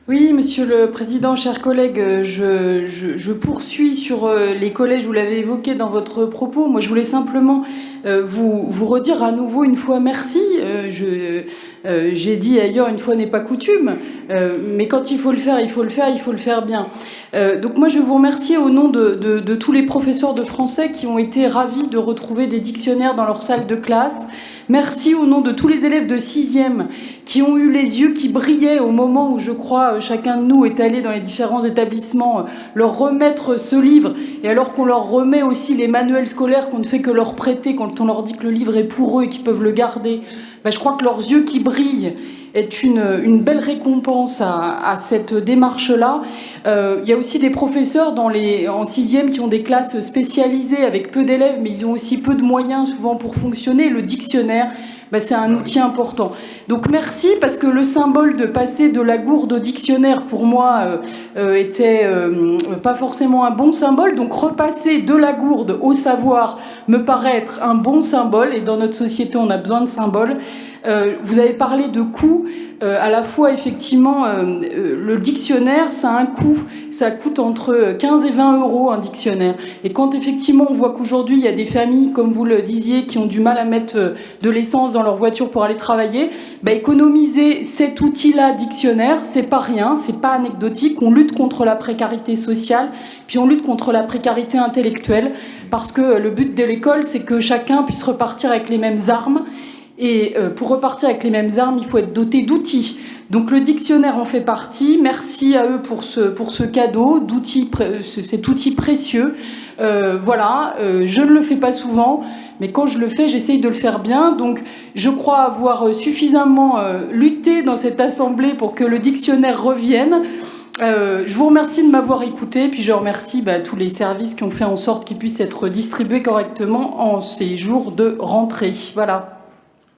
Oui, Monsieur le Président, chers collègues, je poursuis sur les collèges, vous l'avez évoqué dans votre propos. Moi, je voulais simplement vous redire à nouveau une fois merci. J'ai dit ailleurs, une fois n'est pas coutume, mais quand il faut le faire, il faut le faire, il faut le faire bien. Donc moi, je veux vous remercier au nom de tous les professeurs de français qui ont été ravis de retrouver des dictionnaires dans leur salle de classe. Merci au nom de tous les élèves de 6e qui ont eu les yeux qui brillaient au moment où, je crois, chacun de nous est allé dans les différents établissements leur remettre ce livre, et alors qu'on leur remet aussi les manuels scolaires qu'on ne fait que leur prêter quand on leur dit que le livre est pour eux et qu'ils peuvent le garder, je crois que leurs yeux qui brillent est une belle récompense à cette démarche-là. Il y a aussi des professeurs en 6e qui ont des classes spécialisées avec peu d'élèves, mais ils ont aussi peu de moyens souvent pour fonctionner. Le dictionnaire, c'est un outil important. Donc merci, parce que le symbole de passer de la gourde au dictionnaire, pour moi, était pas forcément un bon symbole. Donc repasser de la gourde au savoir me paraît être un bon symbole, et dans notre société, on a besoin de symboles. Vous avez parlé de coûts. À la fois, effectivement, le dictionnaire, ça a un coût. Ça coûte entre 15 et 20 euros un dictionnaire. Et quand, effectivement, on voit qu'aujourd'hui, il y a des familles, comme vous le disiez, qui ont du mal à mettre de l'essence dans leur voiture pour aller travailler, économiser cet outil-là, dictionnaire, c'est pas rien, c'est pas anecdotique. On lutte contre la précarité sociale, puis on lutte contre la précarité intellectuelle, parce que le but de l'école, c'est que chacun puisse repartir avec les mêmes armes. Et pour repartir avec les mêmes armes, il faut être doté d'outils. Donc le dictionnaire en fait partie. Merci à eux pour ce cadeau, cet outil précieux. Voilà, je ne le fais pas souvent, mais quand je le fais, j'essaye de le faire bien. Donc je crois avoir suffisamment lutté dans cette assemblée pour que le dictionnaire revienne. Je vous remercie de m'avoir écouté, puis je remercie tous les services qui ont fait en sorte qu'il puisse être distribué correctement en ces jours de rentrée. Voilà.